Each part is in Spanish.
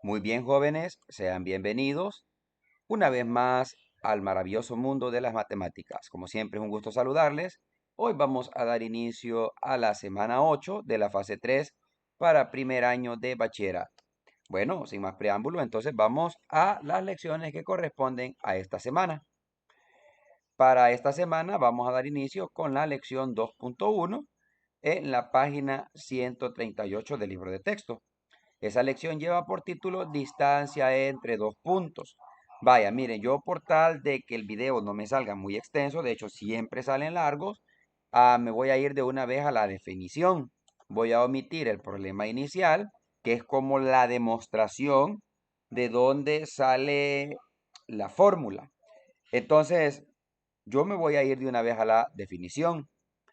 Muy bien, jóvenes, sean bienvenidos una vez más al maravilloso mundo de las matemáticas. Como siempre, es un gusto saludarles. Hoy vamos a dar inicio a la semana 8 de la fase 3 para primer año de bachillerato. Bueno, sin más preámbulo, entonces vamos a las lecciones que corresponden a esta semana. Para esta semana vamos a dar inicio con la lección 2.1 en la página 138 del libro de texto. Esa lección lleva por título Distancia entre dos puntos. Vaya, miren, yo por tal de que el video no me salga muy extenso, de hecho siempre salen largos, me voy a ir de una vez a la definición. Voy a omitir el problema inicial, que es como la demostración de dónde sale la fórmula. Entonces, yo me voy a ir de una vez a la definición.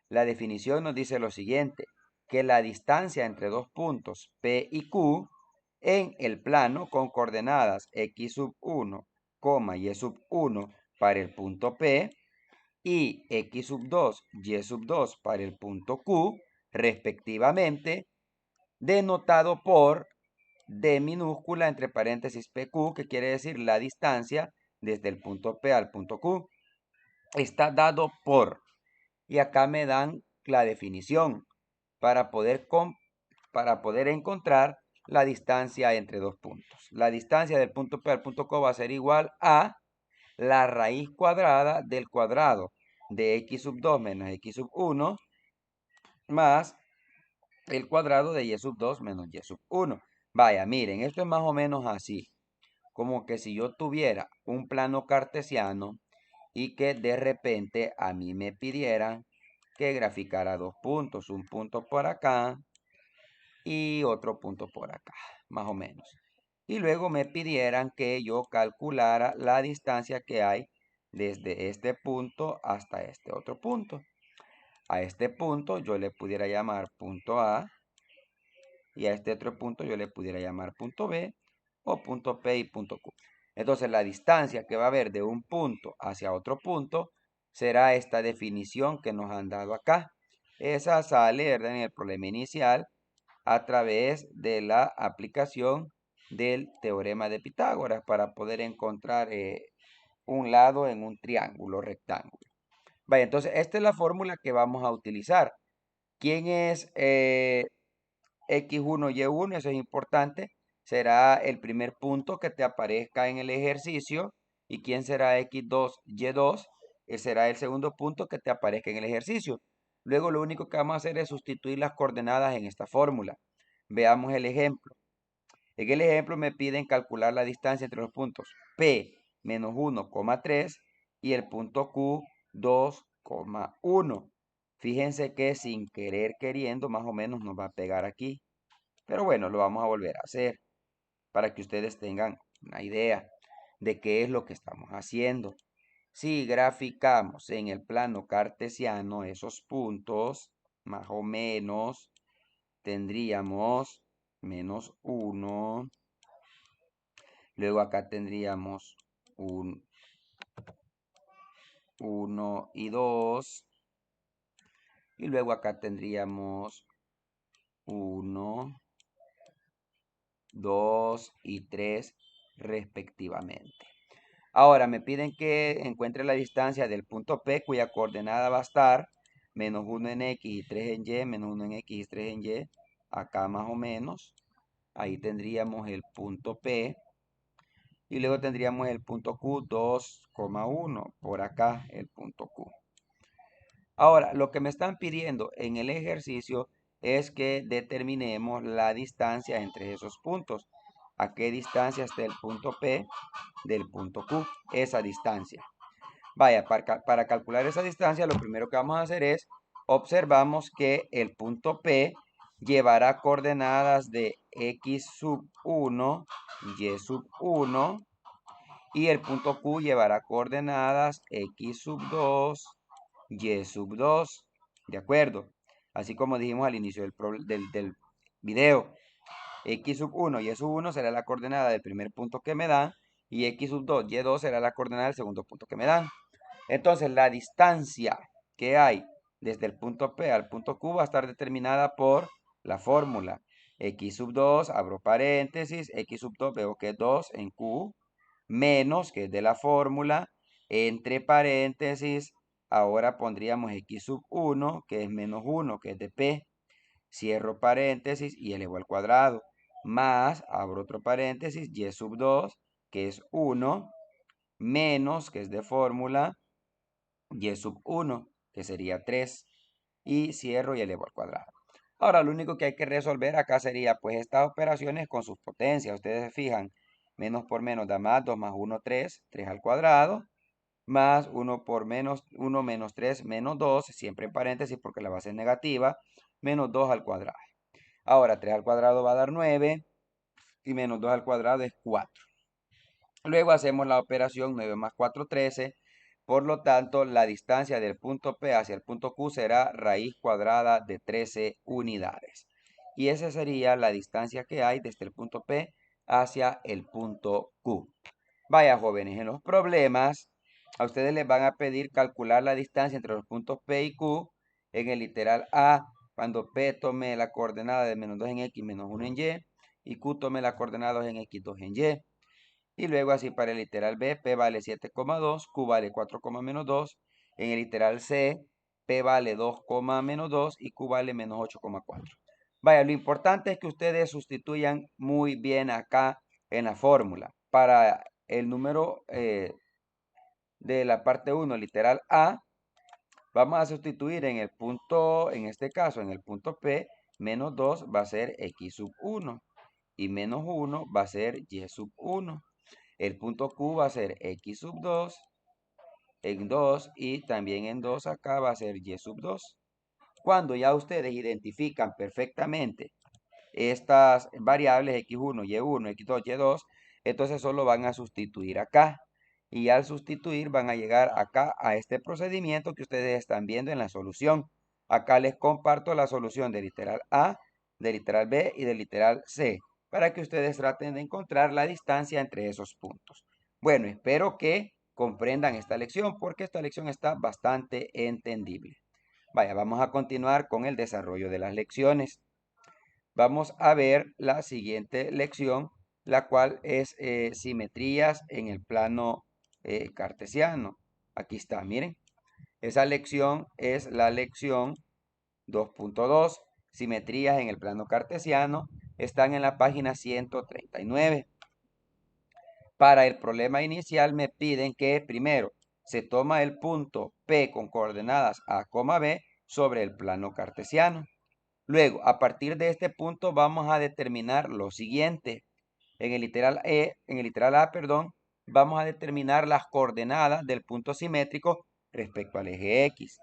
La definición nos dice lo siguiente, que la distancia entre dos puntos P y Q en el plano con coordenadas x sub 1, y sub 1 para el punto P y x sub 2, y sub 2 para el punto Q, respectivamente, denotado por D minúscula entre paréntesis PQ, que quiere decir la distancia desde el punto P al punto Q, está dado por, y acá me dan la definición para poder encontrar la distancia entre dos puntos. La distancia del punto P al punto Q va a ser igual a la raíz cuadrada del cuadrado de x sub 2 menos x sub 1 más el cuadrado de y sub 2 menos y sub 1. Vaya, miren, esto es más o menos así. Como que si yo tuviera un plano cartesiano y que de repente a mí me pidieran que graficara dos puntos, un punto por acá y otro punto por acá, más o menos. Y luego me pidieran que yo calculara la distancia que hay desde este punto hasta este otro punto. A este punto yo le pudiera llamar punto A y a este otro punto yo le pudiera llamar punto B o punto P y punto Q. Entonces la distancia que va a haber de un punto hacia otro punto será esta definición que nos han dado acá. Esa sale, ¿verdad?, en el problema inicial a través de la aplicación del teorema de Pitágoras para poder encontrar un lado en un triángulo rectángulo. Vaya, entonces esta es la fórmula que vamos a utilizar. ¿Quién es X1, Y1? Eso es importante. Será el primer punto que te aparezca en el ejercicio. ¿Y quién será X2, Y2? Será el segundo punto que te aparezca en el ejercicio. Luego lo único que vamos a hacer es sustituir las coordenadas en esta fórmula. Veamos el ejemplo. En el ejemplo me piden calcular la distancia entre los puntos P menos 1,3 y el punto Q 2,1. Fíjense que sin querer queriendo más o menos nos va a pegar aquí. Pero bueno, lo vamos a volver a hacer para que ustedes tengan una idea de qué es lo que estamos haciendo. Si graficamos en el plano cartesiano esos puntos, más o menos tendríamos menos 1. Luego acá tendríamos un 1 y 2. Y luego acá tendríamos 1, 2 y 3 respectivamente. Ahora me piden que encuentre la distancia del punto P, cuya coordenada va a estar menos 1 en X y 3 en Y, menos 1 en X y 3 en Y. Acá más o menos. Ahí tendríamos el punto P. Y luego tendríamos el punto Q 2,1. Por acá el punto Q. Ahora, lo que me están pidiendo en el ejercicio es que determinemos la distancia entre esos puntos. ¿A qué distancia está el punto P del punto Q? Esa distancia. Vaya, para calcular esa distancia, lo primero que vamos a hacer es, observamos que el punto P llevará coordenadas de X sub 1, Y sub 1, y el punto Q llevará coordenadas X sub 2, Y sub 2, ¿de acuerdo? Así como dijimos al inicio del video. X sub 1 y Y sub 1 será la coordenada del primer punto que me dan, y X sub 2, Y2 será la coordenada del segundo punto que me dan. Entonces, la distancia que hay desde el punto P al punto Q va a estar determinada por la fórmula. X sub 2, abro paréntesis, X sub 2 veo que es 2 en Q, menos, que es de la fórmula, entre paréntesis, ahora pondríamos X sub 1, que es menos 1, que es de P, cierro paréntesis y elevo al cuadrado, más, abro otro paréntesis, Y sub 2, que es 1, menos, que es de fórmula, Y sub 1, que sería 3, y cierro y elevo al cuadrado. Ahora, lo único que hay que resolver acá sería, pues, estas operaciones con sus potencias. Ustedes se fijan, menos por menos da más, 2 más 1, 3, 3 al cuadrado, más 1 por menos 1 menos 3 menos 2, siempre en paréntesis porque la base es negativa, menos 2 al cuadrado. Ahora, 3 al cuadrado va a dar 9 y menos 2 al cuadrado es 4. Luego hacemos la operación 9 más 4, 13. Por lo tanto, la distancia del punto P hacia el punto Q será raíz cuadrada de 13 unidades. Y esa sería la distancia que hay desde el punto P hacia el punto Q. Vaya, jóvenes, en los problemas a ustedes les van a pedir calcular la distancia entre los puntos P y Q en el literal A, cuando P tome la coordenada de menos 2 en X menos 1 en Y, y Q tome la coordenada 2 en X, 2 en Y. Y luego así para el literal B, P vale 7,2, Q vale 4, menos 2. En el literal C, P vale 2, menos 2 y Q vale menos 8,4. Vaya, lo importante es que ustedes sustituyan muy bien acá en la fórmula. Para el número de la parte 1, literal A, vamos a sustituir en el punto, en este caso, en el punto P, menos 2 va a ser X sub 1 y menos 1 va a ser Y sub 1. El punto Q va a ser X sub 2 en 2 y también en 2 acá va a ser Y sub 2. Cuando ya ustedes identifican perfectamente estas variables X1, Y1, X2, Y2, entonces solo van a sustituir acá. Y al sustituir van a llegar acá a este procedimiento que ustedes están viendo en la solución. Acá les comparto la solución del literal A, del literal B y del literal C, para que ustedes traten de encontrar la distancia entre esos puntos. Bueno, espero que comprendan esta lección porque esta lección está bastante entendible. Vaya, vamos a continuar con el desarrollo de las lecciones. Vamos a ver la siguiente lección, la cual es simetrías en el plano cartesiano. Aquí está, miren. Esa lección es la lección 2.2, simetrías en el plano cartesiano. Están en la página 139. Para el problema inicial me piden que primero se toma el punto P con coordenadas A, B sobre el plano cartesiano. Luego, a partir de este punto vamos a determinar lo siguiente. En el literal A, vamos a determinar las coordenadas del punto simétrico respecto al eje X.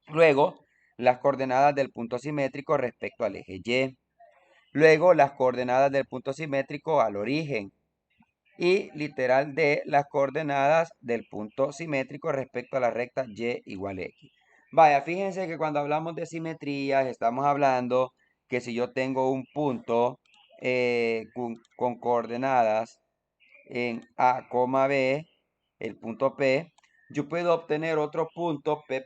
Luego, las coordenadas del punto simétrico respecto al eje Y. Luego, las coordenadas del punto simétrico al origen. Y literal D, las coordenadas del punto simétrico respecto a la recta Y igual X. Vaya, fíjense que cuando hablamos de simetrías, estamos hablando que si yo tengo un punto con coordenadas en A, B, el punto P, yo puedo obtener otro punto P'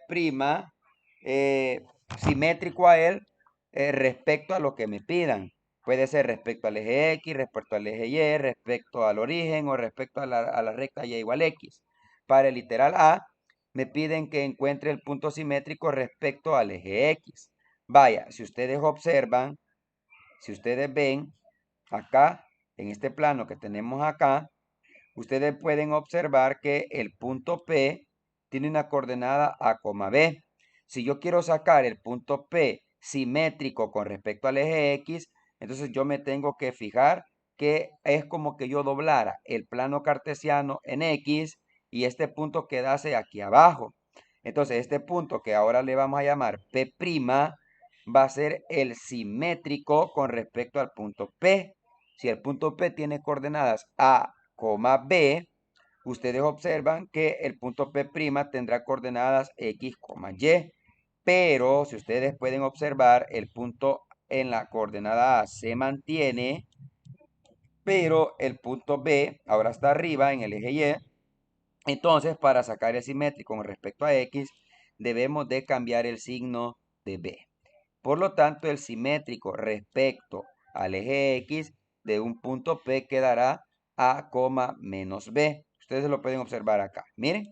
simétrico a él respecto a lo que me pidan. Puede ser respecto al eje X, respecto al eje Y, respecto al origen o respecto a la recta Y igual X. Para el literal A, me piden que encuentre el punto simétrico respecto al eje X. Vaya, si ustedes observan, si ustedes ven acá, en este plano que tenemos acá, ustedes pueden observar que el punto P tiene una coordenada A, B. Si yo quiero sacar el punto P simétrico con respecto al eje X, entonces yo me tengo que fijar que es como que yo doblara el plano cartesiano en X y este punto quedase aquí abajo. Entonces este punto que ahora le vamos a llamar P' va a ser el simétrico con respecto al punto P. Si el punto P tiene coordenadas A, B, ustedes observan que el punto P' tendrá coordenadas X, Y. Pero si ustedes pueden observar, el punto en la coordenada A se mantiene, pero el punto B ahora está arriba en el eje Y. Entonces, para sacar el simétrico con respecto a X, debemos de cambiar el signo de B. Por lo tanto, el simétrico respecto al eje X de un punto P quedará A, menos B. Ustedes lo pueden observar acá. Miren.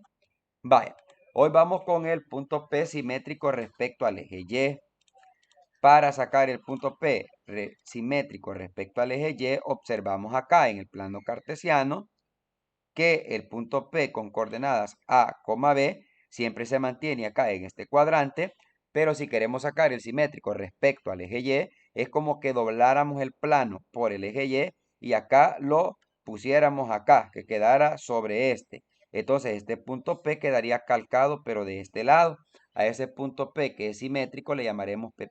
Vaya. Hoy vamos con el punto P simétrico respecto al eje Y. Para sacar el punto P simétrico respecto al eje Y, observamos acá en el plano cartesiano que el punto P con coordenadas A, B siempre se mantiene acá en este cuadrante, pero si queremos sacar el simétrico respecto al eje Y, es como que dobláramos el plano por el eje Y y acá lo pusiéramos acá, que quedara sobre este. Entonces este punto P quedaría calcado, pero de este lado. A ese punto P que es simétrico le llamaremos P'.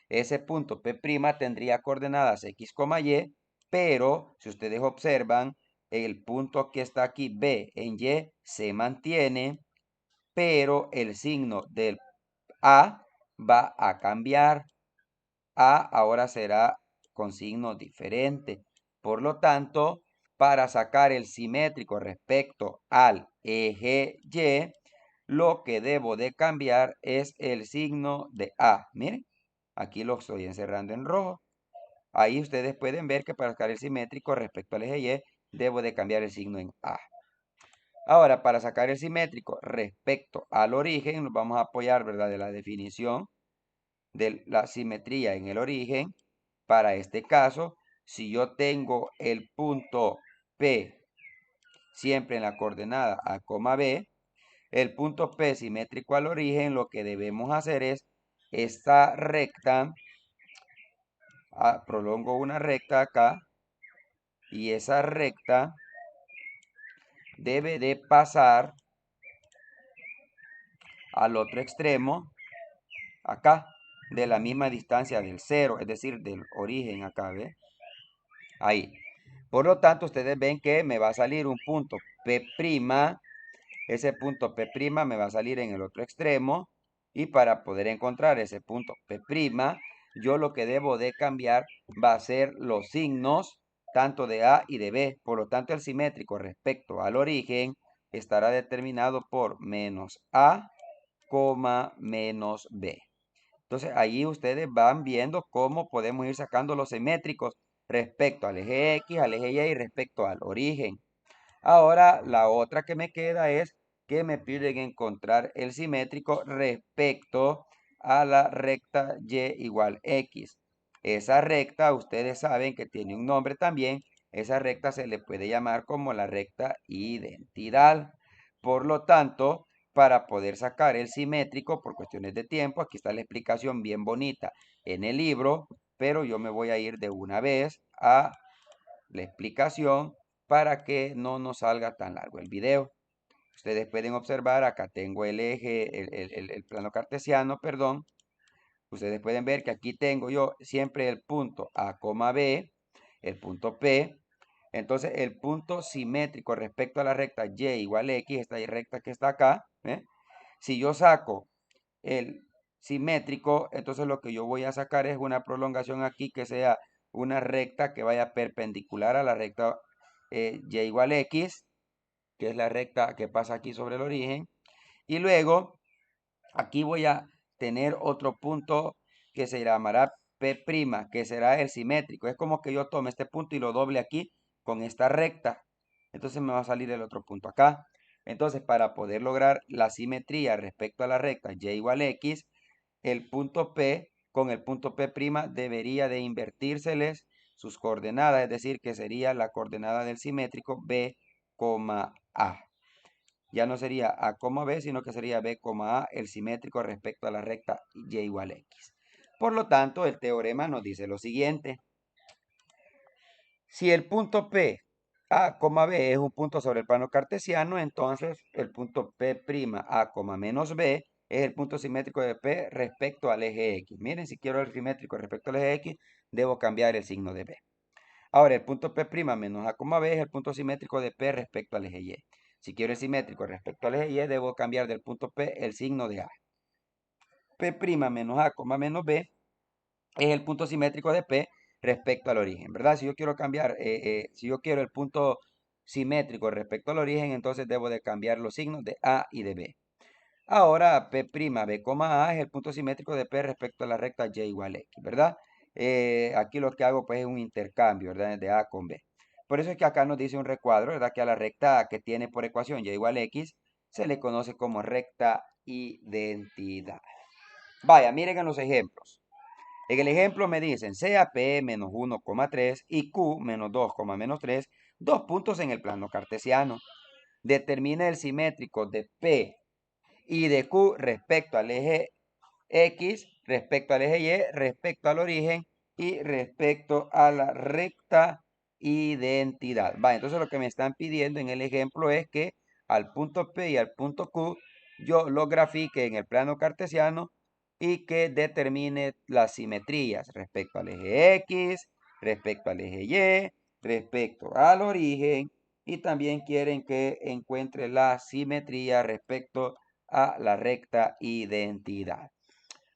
Ese punto P' tendría coordenadas X, Y, pero si ustedes observan, el punto que está aquí, B en Y, se mantiene, pero el signo del A va a cambiar. A ahora será con signo diferente. Por lo tanto, para sacar el simétrico respecto al eje Y, lo que debo de cambiar es el signo de A. Miren, aquí lo estoy encerrando en rojo. Ahí ustedes pueden ver que para sacar el simétrico respecto al eje Y, debo de cambiar el signo en A. Ahora, para sacar el simétrico respecto al origen, nos vamos a apoyar, ¿verdad?, de la definición de la simetría en el origen. Para este caso, si yo tengo el punto P siempre en la coordenada A, B, el punto P simétrico al origen, lo que debemos hacer es esta recta, prolongo una recta acá, y esa recta debe de pasar al otro extremo, acá, de la misma distancia del cero, es decir, del origen acá, ¿ve? Ahí. Por lo tanto, ustedes ven que me va a salir un punto P', ese punto P' me va a salir en el otro extremo, y para poder encontrar ese punto P', yo lo que debo de cambiar va a ser los signos tanto de A y de B. Por lo tanto, el simétrico respecto al origen estará determinado por menos A, menos B. Entonces, ahí ustedes van viendo cómo podemos ir sacando los simétricos respecto al eje X, al eje Y y respecto al origen. Ahora, la otra que me queda es que me piden encontrar el simétrico respecto a la recta Y igual X. Esa recta, ustedes saben que tiene un nombre también. Esa recta se le puede llamar como la recta identidad. Por lo tanto, para poder sacar el simétrico por cuestiones de tiempo, aquí está la explicación bien bonita en el libro, pero yo me voy a ir de una vez a la explicación para que no nos salga tan largo el video. Ustedes pueden observar, acá tengo el eje, el plano cartesiano, perdón. Ustedes pueden ver que aquí tengo yo siempre el punto A, B, el punto P. Entonces, el punto simétrico respecto a la recta Y igual X, esta recta que está acá, si yo saco el simétrico, entonces lo que yo voy a sacar es una prolongación aquí que sea una recta que vaya perpendicular a la recta Y igual X, que es la recta que pasa aquí sobre el origen. Y luego, aquí voy a tener otro punto que se llamará P', que será el simétrico. Es como que yo tome este punto y lo doble aquí con esta recta. Entonces me va a salir el otro punto acá. Entonces, para poder lograr la simetría respecto a la recta Y igual X, el punto P con el punto P' debería de invertírseles sus coordenadas, es decir, que sería la coordenada del simétrico B, A. Ya no sería A, B, sino que sería B, A, el simétrico respecto a la recta Y igual X. Por lo tanto, el teorema nos dice lo siguiente. Si el punto P, A, B es un punto sobre el plano cartesiano, entonces el punto P', A, menos B es el punto simétrico de P respecto al eje X. Miren, si quiero el simétrico respecto al eje X, debo cambiar el signo de B. Ahora, el punto P' menos A, B es el punto simétrico de P respecto al eje Y. Si quiero el simétrico respecto al eje Y, debo cambiar del punto P el signo de A. P' menos A, menos B es el punto simétrico de P respecto al origen, ¿verdad? Si yo quiero cambiar, si yo quiero el punto simétrico respecto al origen, entonces debo de cambiar los signos de A y de B. Ahora, P', B, A es el punto simétrico de P respecto a la recta Y igual X, ¿verdad? aquí lo que hago pues es un intercambio, ¿verdad? De A con B. Por eso es que acá nos dice un recuadro, ¿verdad? Que a la recta A que tiene por ecuación y igual a X se le conoce como recta identidad. Vaya, miren en los ejemplos. En el ejemplo me dicen sea P menos 1,3 y Q menos 2,-3, dos puntos en el plano cartesiano. Determina el simétrico de P y de Q respecto al eje X, respecto al eje Y, respecto al origen y respecto a la recta identidad. Va, entonces lo que me están pidiendo en el ejemplo es que al punto P y al punto Q yo lo grafique en el plano cartesiano y que determine las simetrías respecto al eje X, respecto al eje Y, respecto al origen y también quieren que encuentre la simetría respecto a la recta identidad.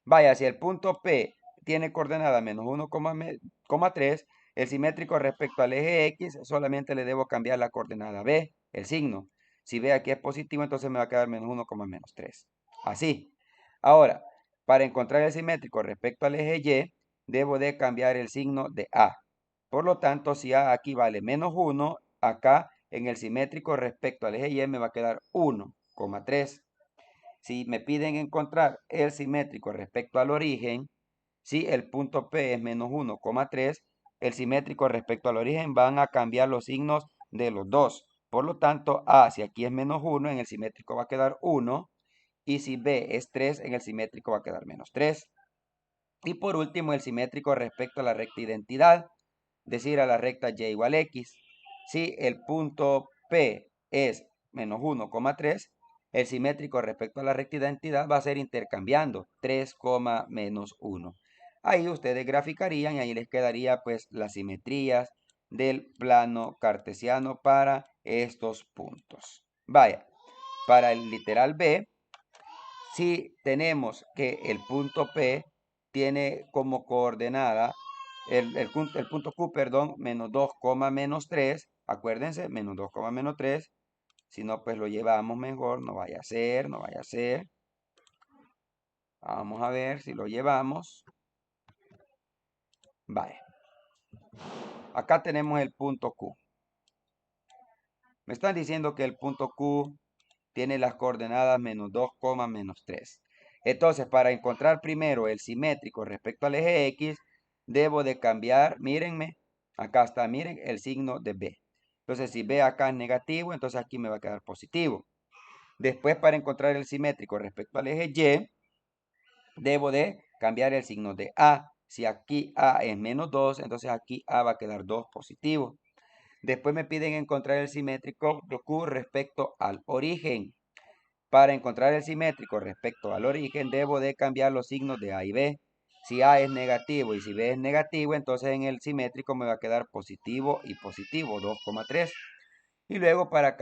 Vaya, si el punto P tiene coordenada menos 1,3, el simétrico respecto al eje X solamente le debo cambiar la coordenada B, el signo. Si B aquí es positivo, entonces me va a quedar menos 1,-3. Así. Ahora, para encontrar el simétrico respecto al eje Y, debo de cambiar el signo de A. Por lo tanto, si A aquí vale menos 1, acá en el simétrico respecto al eje Y me va a quedar 1,3. Si me piden encontrar el simétrico respecto al origen, si el punto P es menos 1,3, el simétrico respecto al origen van a cambiar los signos de los dos. Por lo tanto, A, si aquí es menos 1, en el simétrico va a quedar 1. Y si B es 3, en el simétrico va a quedar menos 3. Y por último, el simétrico respecto a la recta identidad, decir a la recta Y igual X. Si el punto P es menos 1,3, el simétrico respecto a la recta identidad va a ser intercambiando 3, menos 1. Ahí ustedes graficarían y ahí les quedaría pues las simetrías del plano cartesiano para estos puntos. Vaya, para el literal B, si tenemos que el punto P tiene como coordenada el punto Q, perdón, menos 2, -3, acuérdense, menos 2, -3, si no, pues lo llevamos mejor, no vaya a ser, no vaya a ser. Vamos a ver si lo llevamos. Vale. Acá tenemos el punto Q. Me están diciendo que el punto Q tiene las coordenadas menos 2, -3. Entonces, para encontrar primero el simétrico respecto al eje X, debo de cambiar, mírenme, acá está, miren, el signo de B. Entonces, si B acá es negativo, entonces aquí me va a quedar positivo. Después, para encontrar el simétrico respecto al eje Y, debo de cambiar el signo de A. Si aquí A es menos 2, entonces aquí A va a quedar 2 positivo. Después me piden encontrar el simétrico de Q respecto al origen. Para encontrar el simétrico respecto al origen, debo de cambiar los signos de A y B. Si A es negativo y si B es negativo, entonces en el simétrico me va a quedar positivo y positivo, 2,3. Y luego para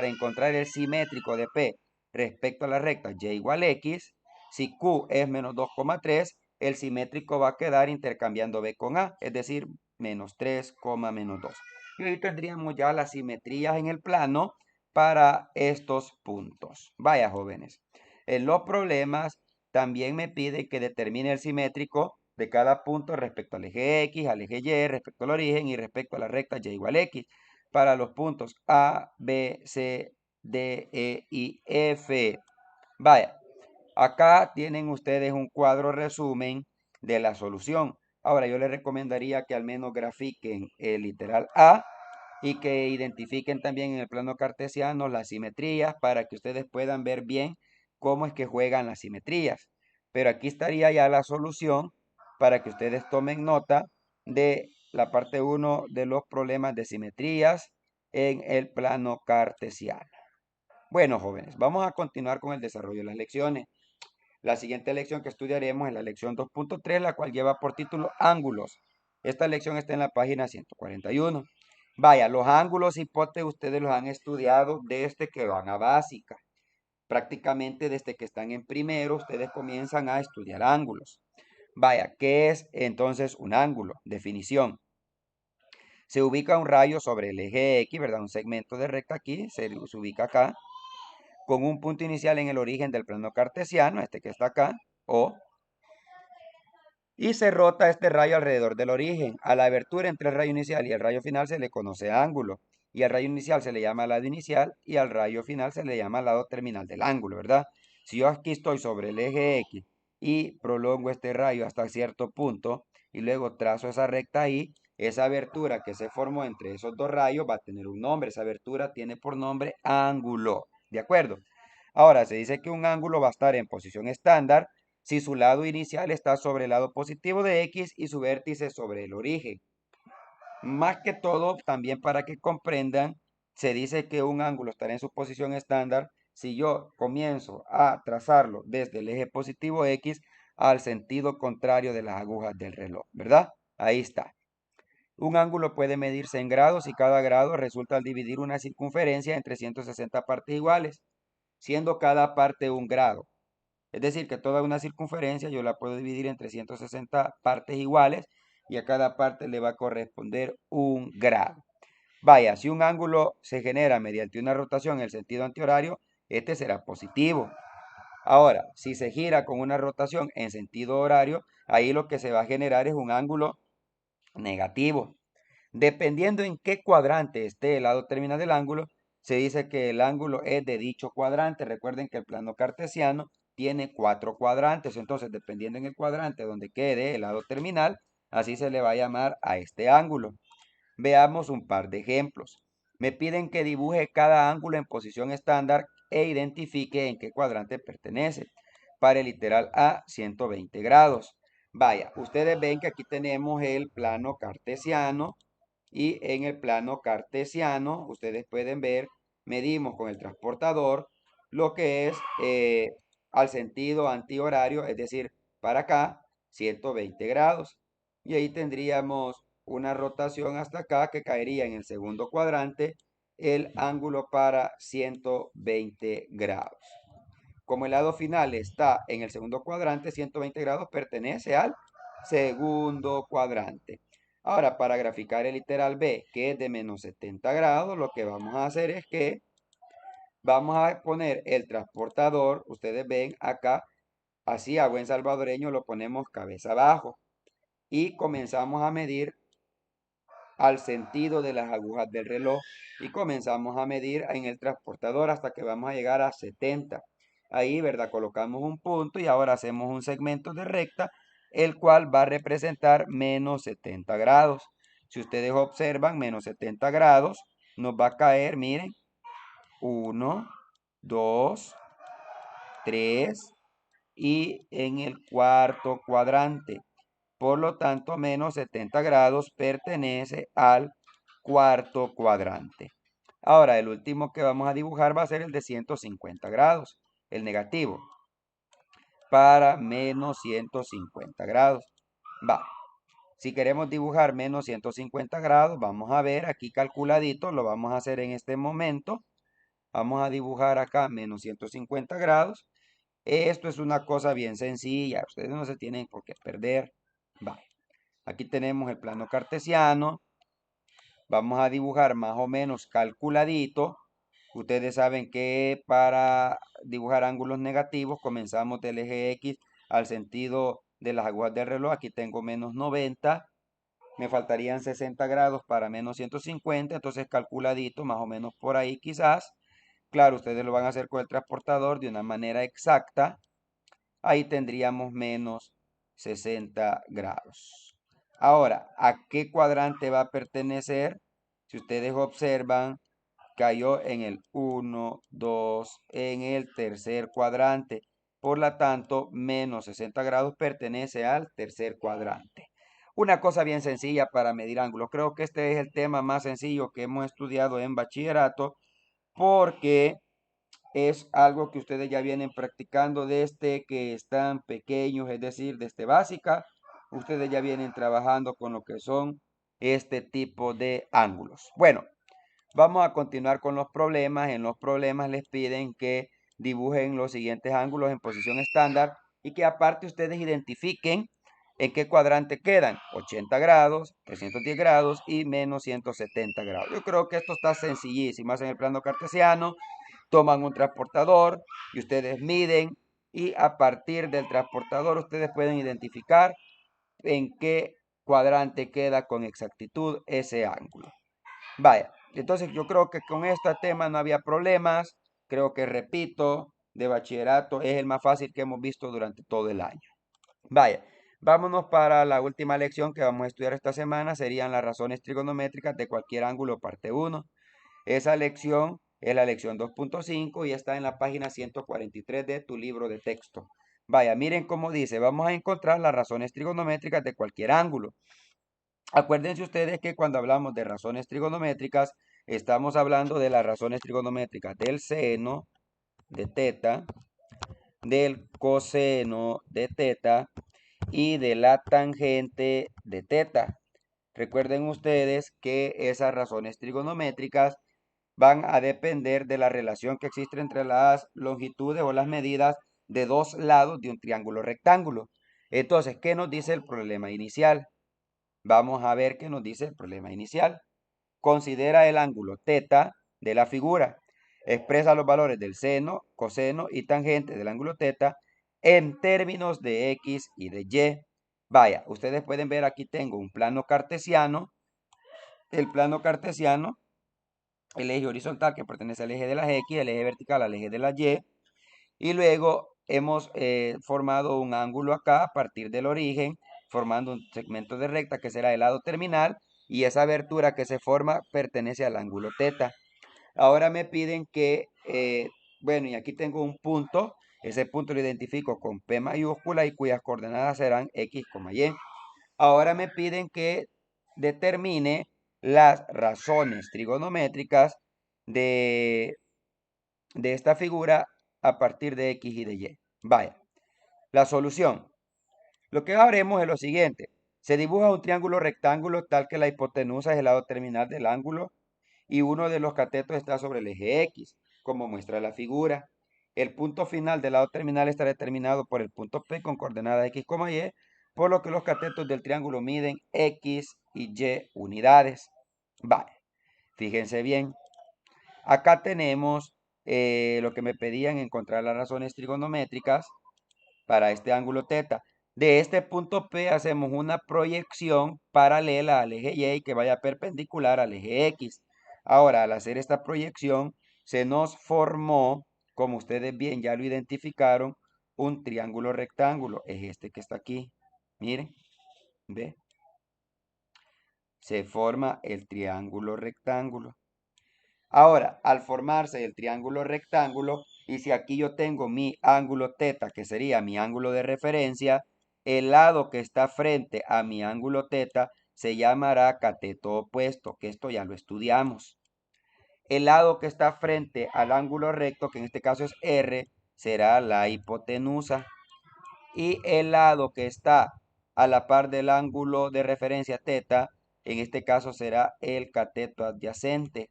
encontrar el simétrico de P respecto a la recta Y igual X, si Q es menos 2,3, el simétrico va a quedar intercambiando B con A, es decir, menos 3, menos 2. Y ahí tendríamos ya las simetrías en el plano para estos puntos. Vaya, jóvenes. En los problemas también me pide que determine el simétrico de cada punto respecto al eje X, al eje Y, respecto al origen y respecto a la recta Y igual X para los puntos A, B, C, D, E y F. Vaya, acá tienen ustedes un cuadro resumen de la solución. Ahora yo les recomendaría que al menos grafiquen el literal A y que identifiquen también en el plano cartesiano las simetrías para que ustedes puedan ver bien cómo es que juegan las simetrías. Pero aquí estaría ya la solución para que ustedes tomen nota de la parte 1 de los problemas de simetrías en el plano cartesiano. Bueno, jóvenes, vamos a continuar con el desarrollo de las lecciones. La siguiente lección que estudiaremos es la lección 2.3, la cual lleva por título ángulos. Esta lección está en la página 141. Vaya, los ángulos hipótesis ustedes los han estudiado desde que van a básica. Prácticamente desde que están en primero, ustedes comienzan a estudiar ángulos. Vaya, ¿qué es entonces un ángulo? Definición. Se ubica un rayo sobre el eje X, ¿verdad? Un segmento de recta aquí, se ubica acá, con un punto inicial en el origen del plano cartesiano, este que está acá, O, y se rota este rayo alrededor del origen. A la abertura entre el rayo inicial y el rayo final se le conoce ángulo, y al rayo inicial se le llama lado inicial y al rayo final se le llama lado terminal del ángulo, ¿verdad? Si yo aquí estoy sobre el eje X y prolongo este rayo hasta cierto punto y luego trazo esa recta ahí, esa abertura que se formó entre esos dos rayos va a tener un nombre. Esa abertura tiene por nombre ángulo. ¿De acuerdo? Ahora, se dice que un ángulo va a estar en posición estándar si su lado inicial está sobre el lado positivo de X y su vértice sobre el origen. Más que todo, también para que comprendan, se dice que un ángulo estará en su posición estándar si yo comienzo a trazarlo desde el eje positivo X al sentido contrario de las agujas del reloj, ¿verdad? Ahí está. Un ángulo puede medirse en grados y cada grado resulta al dividir una circunferencia entre 160 partes iguales, siendo cada parte un grado. Es decir, que toda una circunferencia yo la puedo dividir entre 160 partes iguales y a cada parte le va a corresponder un grado. Vaya, si un ángulo se genera mediante una rotación en el sentido antihorario, este será positivo. Ahora, si se gira con una rotación en sentido horario, ahí lo que se va a generar es un ángulo negativo. Dependiendo en qué cuadrante esté el lado terminal del ángulo, se dice que el ángulo es de dicho cuadrante. Recuerden que el plano cartesiano tiene 4 cuadrantes, entonces dependiendo en el cuadrante donde quede el lado terminal, así se le va a llamar a este ángulo. Veamos un par de ejemplos. Me piden que dibuje cada ángulo en posición estándar e identifique en qué cuadrante pertenece. Para el literal A, 120 grados. Vaya, ustedes ven que aquí tenemos el plano cartesiano y en el plano cartesiano, ustedes pueden ver, medimos con el transportador lo que es al sentido antihorario, es decir, para acá, 120 grados. Y ahí tendríamos una rotación hasta acá que caería en el segundo cuadrante el ángulo para 120 grados. Como el lado final está en el segundo cuadrante, 120 grados pertenece al segundo cuadrante. Ahora, para graficar el literal B, que es de menos 70 grados, lo que vamos a hacer es que vamos a poner el transportador, ustedes ven acá, así a buen salvadoreño lo ponemos cabeza abajo y comenzamos a medir al sentido de las agujas del reloj y comenzamos a medir en el transportador hasta que vamos a llegar a 70. Ahí, ¿verdad? Colocamos un punto y ahora hacemos un segmento de recta, el cual va a representar menos 70 grados. Si ustedes observan, menos 70 grados nos va a caer, miren, 1, 2, 3 y en el cuarto cuadrante. Por lo tanto, menos 70 grados pertenece al cuarto cuadrante. Ahora, el último que vamos a dibujar va a ser el de 150 grados, el negativo, para menos 150 grados. Va. Si queremos dibujar menos 150 grados, vamos a ver aquí calculadito, lo vamos a hacer en este momento. Vamos a dibujar acá menos 150 grados. Esto es una cosa bien sencilla, ustedes no se tienen por qué perder. Va. Aquí tenemos el plano cartesiano. Vamos a dibujar más o menos calculadito. Ustedes saben que para dibujar ángulos negativos comenzamos del eje X al sentido de las agujas del reloj. Aquí tengo menos 90. Me faltarían 60 grados para menos 150. Entonces calculadito, más o menos por ahí quizás. Claro, ustedes lo van a hacer con el transportador de una manera exacta. Ahí tendríamos menos 60 grados. Ahora, ¿a qué cuadrante va a pertenecer? Si ustedes observan, cayó en el 1, 2, en el tercer cuadrante. Por lo tanto, menos 60 grados pertenece al tercer cuadrante. Una cosa bien sencilla para medir ángulos. Creo que este es el tema más sencillo que hemos estudiado en bachillerato porque es algo que ustedes ya vienen practicando desde que están pequeños, es decir, desde básica. Ustedes ya vienen trabajando con lo que son este tipo de ángulos. Bueno, vamos a continuar con los problemas. En los problemas les piden que dibujen los siguientes ángulos en posición estándar y que aparte ustedes identifiquen en qué cuadrante quedan. 80 grados, 310 grados y menos 170 grados. Yo creo que esto está sencillísimo. Hacen el plano cartesiano, toman un transportador y ustedes miden y a partir del transportador ustedes pueden identificar en qué cuadrante queda con exactitud ese ángulo. Vaya, entonces yo creo que con este tema no había problemas. Creo que, repito, de bachillerato es el más fácil que hemos visto durante todo el año. Vaya, vámonos para la última lección que vamos a estudiar esta semana. Serían las razones trigonométricas de cualquier ángulo, parte 1. Esa lección es la lección 2.5 y está en la página 143 de tu libro de texto. Vaya, miren cómo dice, vamos a encontrar las razones trigonométricas de cualquier ángulo. Acuérdense ustedes que cuando hablamos de razones trigonométricas, estamos hablando de las razones trigonométricas del seno de teta, del coseno de teta y de la tangente de teta. Recuerden ustedes que esas razones trigonométricas van a depender de la relación que existe entre las longitudes o las medidas de dos lados de un triángulo rectángulo. Entonces, ¿qué nos dice el problema inicial? Vamos a ver qué nos dice el problema inicial. Considera el ángulo θ de la figura. Expresa los valores del seno, coseno y tangente del ángulo θ en términos de x y de y. Vaya, ustedes pueden ver aquí tengo un plano cartesiano. El plano cartesiano, el eje horizontal que pertenece al eje de las x, el eje vertical al eje de la y. Y luego hemos formado un ángulo acá a partir del origen, formando un segmento de recta que será el lado terminal, y esa abertura que se forma pertenece al ángulo θ. Ahora me piden que, bueno, y aquí tengo un punto, ese punto lo identifico con P mayúscula y cuyas coordenadas serán X, Y. Ahora me piden que determine las razones trigonométricas de esta figura a partir de X y de Y. Vaya, la solución. Lo que haremos es lo siguiente. Se dibuja un triángulo rectángulo tal que la hipotenusa es el lado terminal del ángulo y uno de los catetos está sobre el eje X, como muestra la figura. El punto final del lado terminal está determinado por el punto P con coordenadas X, Y, por lo que los catetos del triángulo miden X y Y unidades. Vale, fíjense bien. Acá tenemos lo que me pedían, encontrar las razones trigonométricas para este ángulo θ. De este punto P hacemos una proyección paralela al eje Y que vaya perpendicular al eje X. Ahora, al hacer esta proyección, se nos formó, como ustedes bien ya lo identificaron, un triángulo rectángulo. Es este que está aquí. Miren, ¿ve? Se forma el triángulo rectángulo. Ahora, al formarse el triángulo rectángulo, y si aquí yo tengo mi ángulo θ, que sería mi ángulo de referencia, el lado que está frente a mi ángulo θ se llamará cateto opuesto, que esto ya lo estudiamos. El lado que está frente al ángulo recto, que en este caso es R, será la hipotenusa. Y el lado que está a la par del ángulo de referencia θ, en este caso será el cateto adyacente.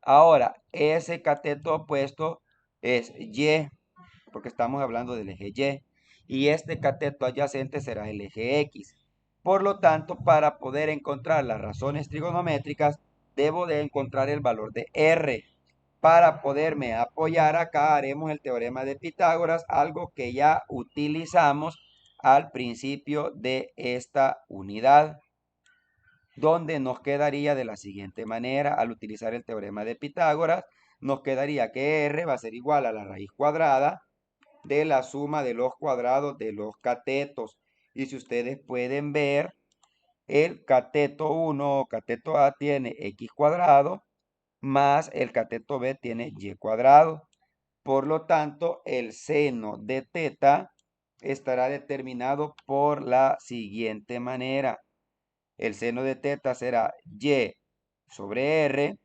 Ahora, ese cateto opuesto es Y, porque estamos hablando del eje Y. Y este cateto adyacente será el eje X. Por lo tanto, para poder encontrar las razones trigonométricas, debo de encontrar el valor de R. Para poderme apoyar acá, haremos el teorema de Pitágoras, algo que ya utilizamos al principio de esta unidad, donde nos quedaría de la siguiente manera. Al utilizar el teorema de Pitágoras, nos quedaría que R va a ser igual a la raíz cuadrada de la suma de los cuadrados de los catetos. Y si ustedes pueden ver, el cateto 1 o cateto A tiene X cuadrado, más el cateto B tiene Y cuadrado. Por lo tanto, el seno de θ estará determinado por la siguiente manera. El seno de θ será Y sobre R.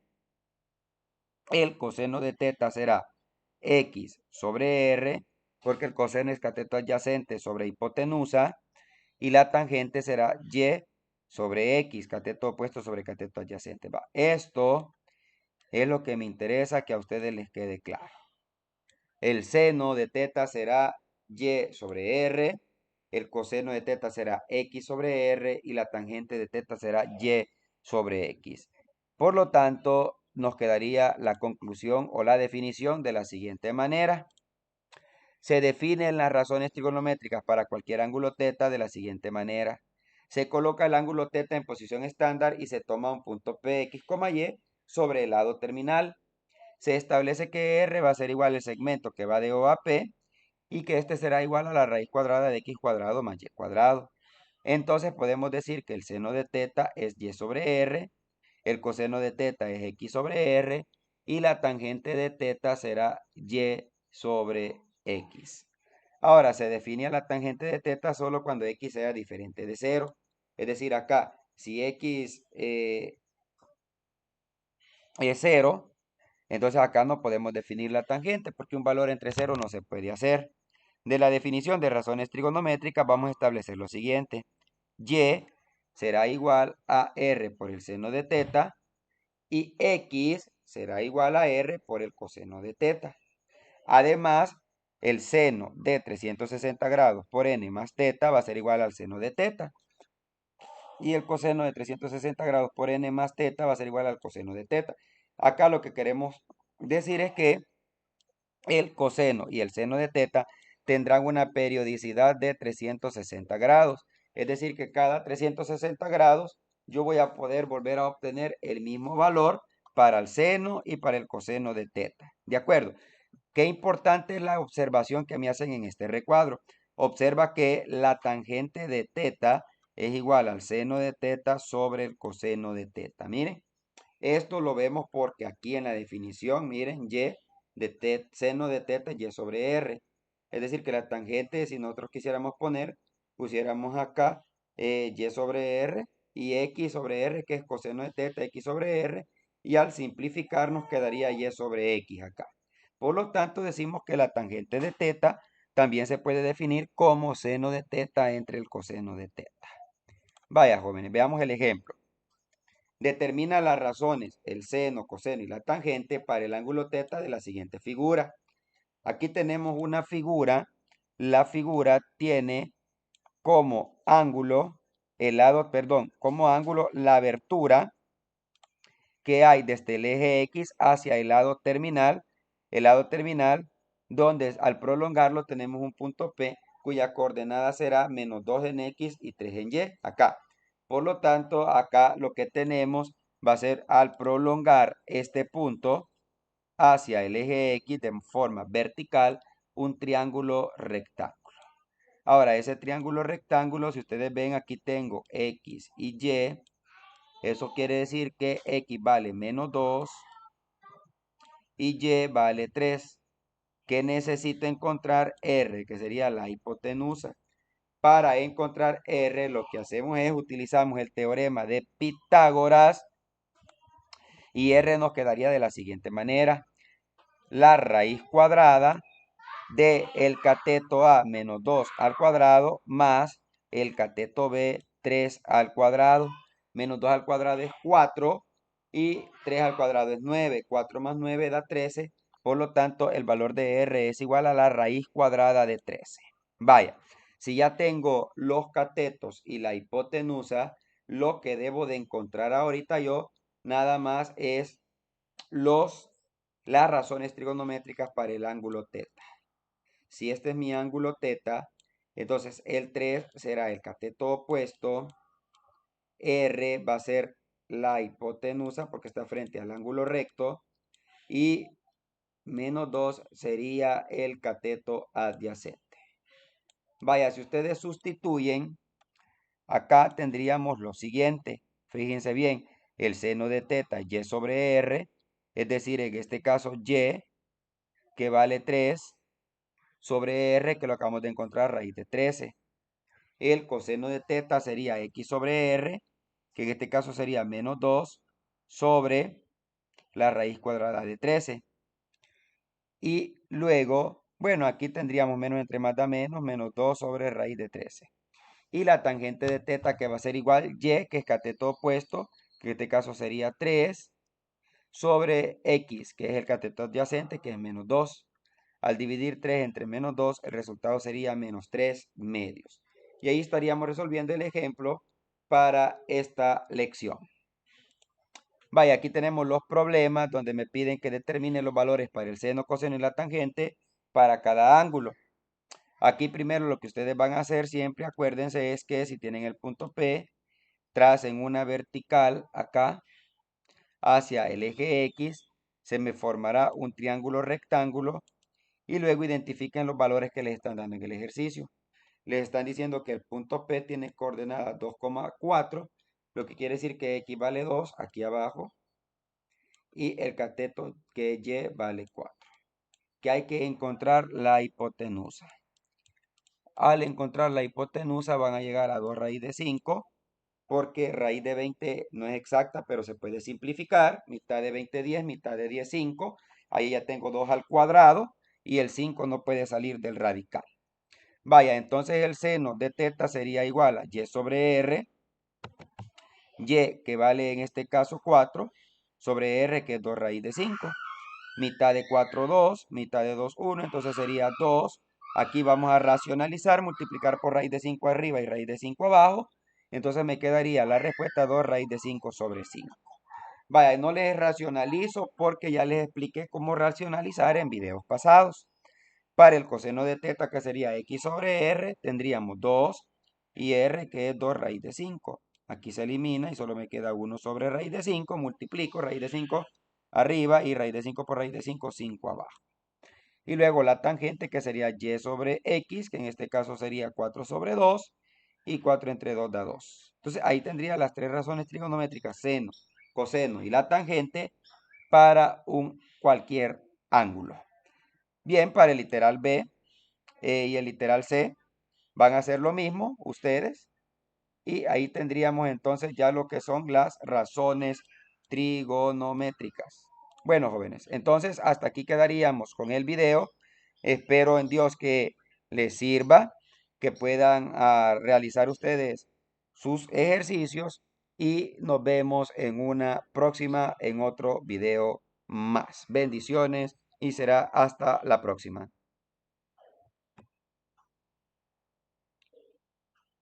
El coseno de θ será X sobre R, porque el coseno es cateto adyacente sobre hipotenusa. Y la tangente será Y sobre X, cateto opuesto sobre cateto adyacente. Va. Esto es lo que me interesa que a ustedes les quede claro. El seno de θ será Y sobre R, el coseno de θ será X sobre R y la tangente de θ será Y sobre X. Por lo tanto, nos quedaría la conclusión o la definición de la siguiente manera. Se definen las razones trigonométricas para cualquier ángulo θ de la siguiente manera. Se coloca el ángulo θ en posición estándar y se toma un punto Px, y sobre el lado terminal. Se establece que R va a ser igual al segmento que va de O a P y que este será igual a la raíz cuadrada de x cuadrado más y cuadrado. Entonces podemos decir que el seno de θ es y sobre r, el coseno de θ es x sobre r y la tangente de θ será y sobre x. Ahora se define a la tangente de θ solo cuando x sea diferente de 0. Es decir, acá, si x es 0, entonces acá no podemos definir la tangente porque un valor entre 0 no se puede hacer. De la definición de razones trigonométricas vamos a establecer lo siguiente. Y será igual a r por el seno de θ y x será igual a r por el coseno de θ. Además, el seno de 360 grados por n más θ va a ser igual al seno de θ. Y el coseno de 360 grados por n más θ va a ser igual al coseno de θ. Acá lo que queremos decir es que el coseno y el seno de θ tendrán una periodicidad de 360 grados. Es decir, que cada 360 grados yo voy a poder volver a obtener el mismo valor para el seno y para el coseno de θ. ¿De acuerdo? Qué importante es la observación que me hacen en este recuadro. Observa que la tangente de θ es igual al seno de θ sobre el coseno de θ. Miren, esto lo vemos porque aquí en la definición, miren, y de seno de θ y sobre r. Es decir, que la tangente, si nosotros quisiéramos poner, pusiéramos acá y sobre r y x sobre r, que es coseno de θ, x sobre r, y al simplificar nos quedaría y sobre x acá. Por lo tanto, decimos que la tangente de θ también se puede definir como seno de θ entre el coseno de θ. Vaya, jóvenes, veamos el ejemplo. Determina las razones, el seno, coseno y la tangente para el ángulo θ de la siguiente figura. Aquí tenemos una figura. La figura tiene como ángulo como ángulo la abertura que hay desde el eje X hacia el lado terminal donde al prolongarlo tenemos un punto P cuya coordenada será menos 2 en X y 3 en Y, acá. Por lo tanto, acá lo que tenemos va a ser al prolongar este punto hacia el eje X de forma vertical, un triángulo rectángulo. Ahora, ese triángulo rectángulo, si ustedes ven, aquí tengo X y Y. Eso quiere decir que X vale menos 2 y Y vale 3. ¿Qué necesito encontrar? R, que sería la hipotenusa. Para encontrar R, lo que hacemos es utilizamos el teorema de Pitágoras y R nos quedaría de la siguiente manera. La raíz cuadrada de el cateto A menos 2 al cuadrado más el cateto B 3 al cuadrado. Menos 2 al cuadrado es 4 y 3 al cuadrado es 9. 4 más 9 da 13. Por lo tanto, el valor de R es igual a la raíz cuadrada de 13. Vaya, si ya tengo los catetos y la hipotenusa, lo que debo de encontrar ahorita yo nada más es las razones trigonométricas para el ángulo θ. Si este es mi ángulo θ, entonces el 3 será el cateto opuesto, R va a ser la hipotenusa porque está frente al ángulo recto y menos 2 sería el cateto adyacente. Vaya, si ustedes sustituyen, acá tendríamos lo siguiente. Fíjense bien, el seno de θ y sobre r, es decir, en este caso y, que vale 3, sobre r, que lo acabamos de encontrar, raíz de 13. El coseno de θ sería x sobre r, que en este caso sería menos 2 sobre la raíz cuadrada de 13. Y luego, bueno, aquí tendríamos menos entre más da menos 2 sobre raíz de 13. Y la tangente de θ que va a ser igual y, que es cateto opuesto, que en este caso sería 3 sobre x, que es el cateto adyacente, que es menos 2. Al dividir 3 entre menos 2, el resultado sería menos 3 medios. Y ahí estaríamos resolviendo el ejemplo para esta lección. Vaya, aquí tenemos los problemas donde me piden que determine los valores para el seno, coseno y la tangente para cada ángulo. Aquí primero lo que ustedes van a hacer siempre, acuérdense, es que si tienen el punto P, tracen una vertical acá hacia el eje X, se me formará un triángulo rectángulo y luego identifiquen los valores que les están dando en el ejercicio. Les están diciendo que el punto P tiene coordenadas 2,4, lo que quiere decir que X vale 2 aquí abajo y el cateto que Y vale 4. Que hay que encontrar la hipotenusa. Al encontrar la hipotenusa van a llegar a 2 raíz de 5, porque raíz de 20 no es exacta, pero se puede simplificar. Mitad de 20, 10, mitad de 10, 5. Ahí ya tengo 2 al cuadrado y el 5 no puede salir del radical. Vaya, entonces el seno de teta sería igual a y sobre r, y que vale en este caso 4, sobre r que es 2 raíz de 5. Mitad de 4, 2, mitad de 2, 1, entonces sería 2. Aquí vamos a racionalizar, multiplicar por raíz de 5 arriba y raíz de 5 abajo. Entonces me quedaría la respuesta 2 raíz de 5 sobre 5. Vaya, no les racionalizo porque ya les expliqué cómo racionalizar en videos pasados. Para el coseno de teta, que sería x sobre r, tendríamos 2 y r, que es 2 raíz de 5. Aquí se elimina y solo me queda 1 sobre raíz de 5. Multiplico raíz de 5 arriba y raíz de 5 por raíz de 5, 5 abajo. Y luego la tangente, que sería y sobre x, que en este caso sería 4 sobre 2, y 4 entre 2 da 2. Entonces ahí tendría las tres razones trigonométricas, seno, coseno y la tangente para un cualquier ángulo. Bien, para el literal B y el literal C van a hacer lo mismo ustedes. Y ahí tendríamos entonces ya lo que son las razones trigonométricas. Bueno, jóvenes, entonces hasta aquí quedaríamos con el video. Espero en Dios que les sirva, que puedan realizar ustedes sus ejercicios y nos vemos en una próxima, en otro video más. Bendiciones y será hasta la próxima.